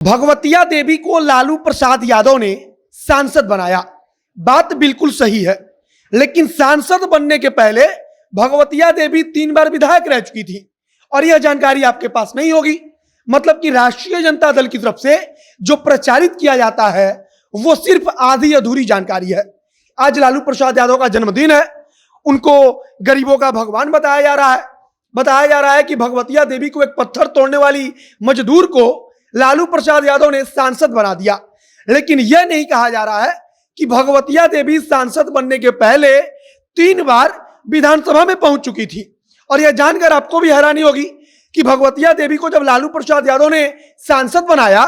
भगवतिया देवी को लालू प्रसाद यादव ने सांसद बनाया। बात बिल्कुल सही है, लेकिन सांसद बनने के पहले भगवतिया देवी 3 बार विधायक रह चुकी थी और यह जानकारी आपके पास नहीं होगी। मतलब कि राष्ट्रीय जनता दल की तरफ से जो प्रचारित किया जाता है वो सिर्फ आधी अधूरी जानकारी है। आज लालू प्रसाद यादव का जन्मदिन है, उनको गरीबों का भगवान बताया जा रहा है। बताया जा रहा है कि भगवतिया देवी को, एक पत्थर तोड़ने वाली मजदूर को, लालू प्रसाद यादव ने सांसद बना दिया। लेकिन यह नहीं कहा जा रहा है कि भगवतिया देवी सांसद बनने के पहले 3 बार विधानसभा में पहुंच चुकी थी। और यह जानकर आपको भी हैरानी होगी कि भगवतिया देवी को जब लालू प्रसाद यादव ने सांसद बनाया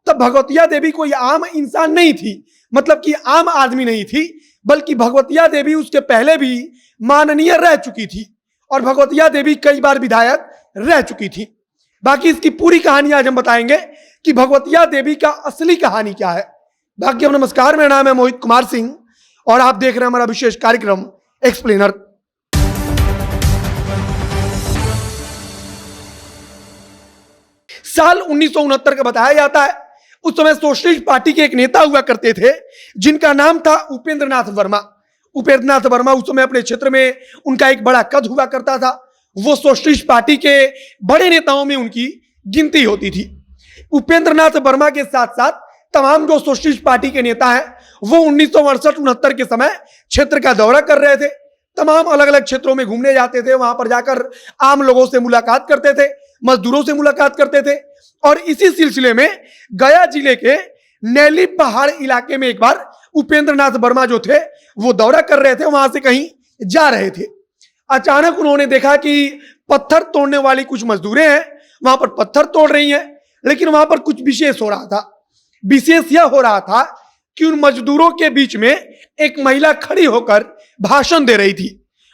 तब भगवतिया देवी कोई आम इंसान नहीं थी, मतलब कि आम आदमी नहीं थी, बल्कि भगवतिया देवी उसके पहले भी माननीय रह चुकी थी और भगवतिया देवी कई बार विधायक रह चुकी थी। बाकी इसकी पूरी कहानी आज हम बताएंगे कि भगवतिया देवी का असली कहानी क्या है। बाकी नमस्कार, मेरा नाम है मोहित कुमार सिंह और आप देख रहे हैं हमारा विशेष कार्यक्रम एक्सप्लेनर। साल 1969 का बताया जाता है। उस समय सोशलिस्ट पार्टी के एक नेता हुआ करते थे जिनका नाम था उपेंद्र नाथ वर्मा। उपेंद्र नाथ वर्मा उस समय अपने क्षेत्र में उनका एक बड़ा कद हुआ करता था। वो सोशलिस्ट पार्टी के बड़े नेताओं में उनकी गिनती होती थी। उपेंद्र नाथ वर्मा के साथ साथ तमाम जो सोशलिस्ट पार्टी के नेता हैं वो 1968-69 के समय क्षेत्र का दौरा कर रहे थे। तमाम अलग अलग क्षेत्रों में घूमने जाते थे, वहां पर जाकर आम लोगों से मुलाकात करते थे, मजदूरों से मुलाकात करते थे। और इसी सिलसिले में गया जिले के नैली पहाड़ इलाके में एक बार उपेंद्र नाथ वर्मा जो थे वो दौरा कर रहे थे, वहां से कहीं जा रहे थे। अचानक उन्होंने देखा कि पत्थर तोड़ने वाली कुछ मजदूरें हैं, वहां पर पत्थर तोड़ रही हैं, लेकिन वहां पर कुछ विशेष हो रहा था। विशेष यह हो रहा था कि उन मजदूरों के बीच में एक महिला खड़ी होकर भाषण दे रही थी।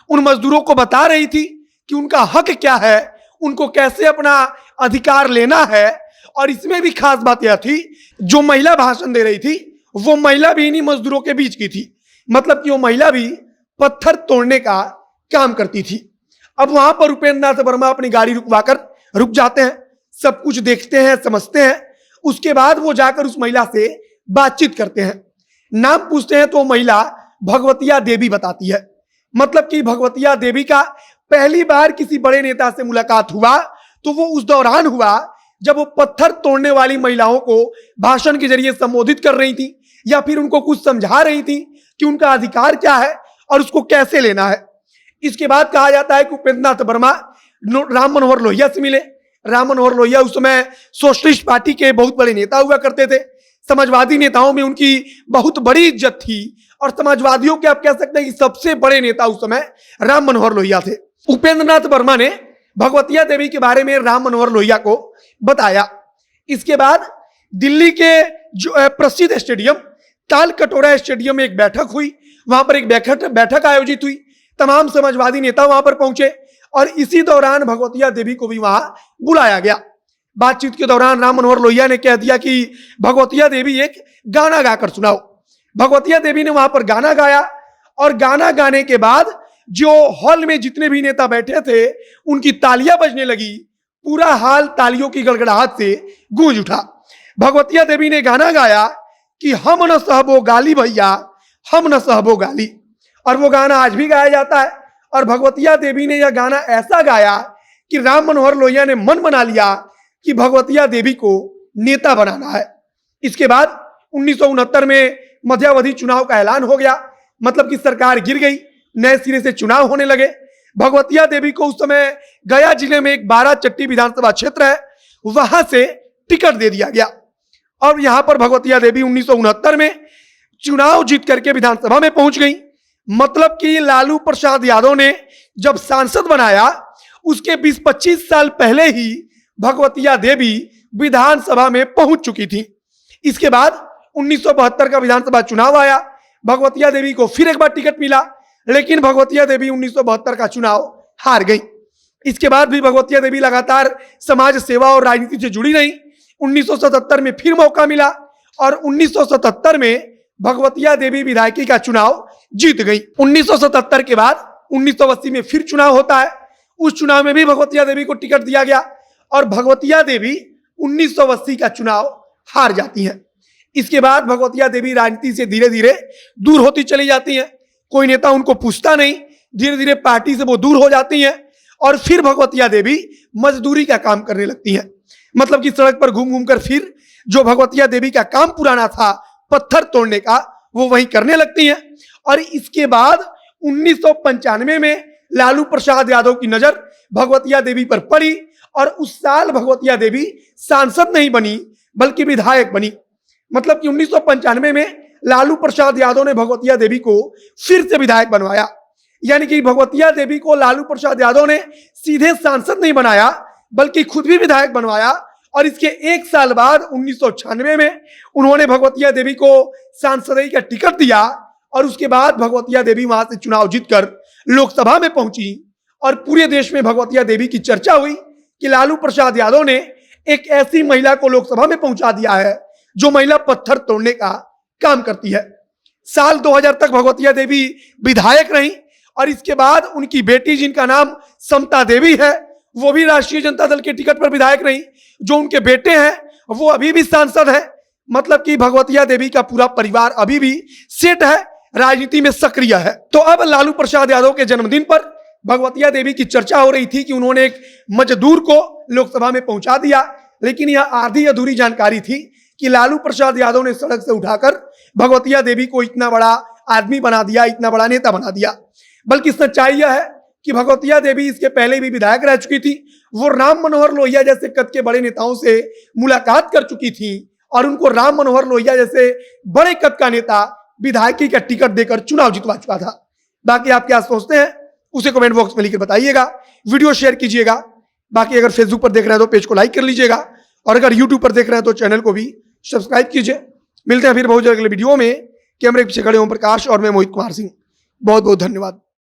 उन मजदूरों को बता रही थी कि उनका हक क्या है, उनको कैसे अपना अधिकार लेना है। और इसमें भी खास बात यह थी, जो महिला भाषण दे रही थी वो महिला भी इन्हीं मजदूरों के बीच की थी, मतलब कि वो महिला भी पत्थर तोड़ने का काम करती थी। अब वहां पर उपेंद्र नाथ वर्मा अपनी गाड़ी रुकवाकर रुक जाते हैं, सब कुछ देखते हैं, समझते हैं। उसके बाद वो जाकर उस महिला से बातचीत करते हैं, नाम पूछते हैं तो महिला भगवतिया देवी बताती है। मतलब कि भगवतिया देवी का पहली बार किसी बड़े नेता से मुलाकात हुआ तो वो उस दौरान हुआ जब वो पत्थर तोड़ने वाली महिलाओं को भाषण के जरिए संबोधित कर रही थी या फिर उनको कुछ समझा रही थी कि उनका अधिकार क्या है और उसको कैसे लेना है। इसके बाद कहा जाता है कि उपेंद्र नाथ वर्मा राम मनोहर लोहिया से मिले। राम मनोहर लोहिया उस समय सोशलिस्ट पार्टी के बहुत बड़े नेता हुआ करते थे। समाजवादी नेताओं में उनकी बहुत बड़ी इज्जत थी और समाजवादियों के आप कह सकते हैं कि सबसे बड़े नेता उस समय राम मनोहर लोहिया थे। उपेंद्र नाथ वर्मा ने भगवतिया देवी के बारे में राम मनोहर लोहिया को बताया। इसके बाद दिल्ली के जो प्रसिद्ध स्टेडियम ताल कटोरा स्टेडियम में एक बैठक हुई। वहां पर एक बैठक आयोजित हुई, तमाम समाजवादी नेता वहां पर पहुंचे और इसी दौरान भगवतिया देवी को भी वहां बुलाया गया। बातचीत के दौरान राम मनोहर लोहिया ने कह दिया कि भगवतिया देवी एक गाना गाकर सुनाओ। भगवतिया देवी ने वहां पर गाना गाया और गाना गाने के बाद जो हॉल में जितने भी नेता बैठे थे उनकी तालियां बजने लगी। पूरा हाल तालियों की गड़गड़ाहट से गूंज उठा। भगवतिया देवी ने गाना गाया कि हम न सहबो गाली भैया, हम न सहबो गाली। और वो गाना आज भी गाया जाता है। और भगवतिया देवी ने यह गाना ऐसा गाया कि राम मनोहर लोहिया ने मन बना लिया कि भगवतिया देवी को नेता बनाना है। इसके बाद 1969 में मध्यावधि चुनाव का ऐलान हो गया, मतलब कि सरकार गिर गई, नए सिरे से चुनाव होने लगे। भगवतिया देवी को उस समय गया जिले में एक 12 चट्टी विधानसभा क्षेत्र है, वहां से टिकट दे दिया गया। और यहां पर भगवतिया देवी 1969 में चुनाव जीत करके विधानसभा में पहुंच गई। मतलब कि लालू प्रसाद यादव ने जब सांसद बनाया उसके 20-25 साल पहले ही भगवतिया देवी विधानसभा में पहुंच चुकी थी। इसके बाद 1972 का विधानसभा चुनाव आया, भगवतिया देवी को फिर एक बार टिकट मिला, लेकिन भगवतिया देवी 1972 का चुनाव हार गई। इसके बाद भी भगवतिया देवी लगातार समाज सेवा और राजनीति से जुड़ी रही। 1977 में फिर मौका मिला और 1977 में भगवतिया देवी विधायकी का चुनाव जीत गई। 1977 के बाद 1980 में फिर चुनाव होता है। उस चुनाव में भी भगवतिया देवी को टिकट दिया गया और भगवतिया देवी 1980 का चुनाव हार जाती हैं। इसके बाद भगवतिया देवी राजनीति से धीरे धीरे दूर होती चली जाती हैं। कोई नेता उनको पूछता नहीं, धीरे धीरे पार्टी से वो दूर हो जाती हैं और फिर भगवतिया देवी मजदूरी का काम करने लगती हैं। मतलब कि सड़क पर घूम घूम कर फिर जो भगवतिया देवी का काम पुराना था पत्थर तोड़ने का, वो वही करने लगती हैं। और इसके बाद 1995 में लालू प्रसाद यादव की नजर भगवतिया देवी पर पड़ी और उस साल भगवतिया देवी सांसद नहीं बनी बल्कि विधायक बनी। मतलब कि 1995 में लालू प्रसाद यादव ने भगवतिया देवी को फिर से विधायक बनवाया। यानी कि भगवतिया देवी को लालू प्रसाद यादव ने सीधे सांसद नहीं बनाया बल्कि खुद भी विधायक बनवाया। और इसके एक साल बाद 1996 में उन्होंने भगवतिया देवी को सांसदई का टिकट दिया और उसके बाद भगवतिया देवी वहां से चुनाव जीतकर लोकसभा में पहुंची और पूरे देश में भगवतिया देवी की चर्चा हुई कि लालू प्रसाद यादव ने एक ऐसी महिला को लोकसभा में पहुंचा दिया है जो महिला पत्थर तोड़ने का काम करती है। साल 2000 तक भगवतिया देवी विधायक रही और इसके बाद उनकी बेटी जिनका नाम समता देवी है वो भी राष्ट्रीय जनता दल के टिकट पर विधायक रही। जो उनके बेटे हैं वो अभी भी सांसद है। मतलब कि भगवतिया देवी का पूरा परिवार अभी भी सेट है, राजनीति में सक्रिय है। तो अब लालू प्रसाद यादव के जन्मदिन पर भगवतिया देवी की चर्चा हो रही थी कि उन्होंने एक मजदूर को लोकसभा में पहुंचा दिया, लेकिन यह आधी अधूरी जानकारी थी कि लालू प्रसाद यादव ने सड़क से उठाकर भगवतिया देवी को इतना बड़ा आदमी बना दिया, इतना बड़ा नेता बना दिया। बल्कि सच्चाई यह है कि भगवतिया देवी इसके पहले भी विधायक रह चुकी थी। वो राम मनोहर लोहिया जैसे कद के बड़े नेताओं से मुलाकात कर चुकी थी और उनको राम मनोहर लोहिया जैसे बड़े कद का नेता विधायकी का टिकट देकर चुनाव जितवा चुका था। बाकी आप क्या सोचते हैं उसे कमेंट बॉक्स में लिखकर बताइएगा, वीडियो शेयर कीजिएगा। बाकी अगर फेसबुक पर देख रहे हैं तो पेज को लाइक कर लीजिएगा और अगर यूट्यूब पर देख रहे हैं तो चैनल को भी सब्सक्राइब कीजिए। मिलते हैं फिर बहुत जल्द अगले वीडियो में। कैमरे के पीछे खड़े ओम प्रकाश और मैं मोहित कुमार सिंह। बहुत बहुत धन्यवाद।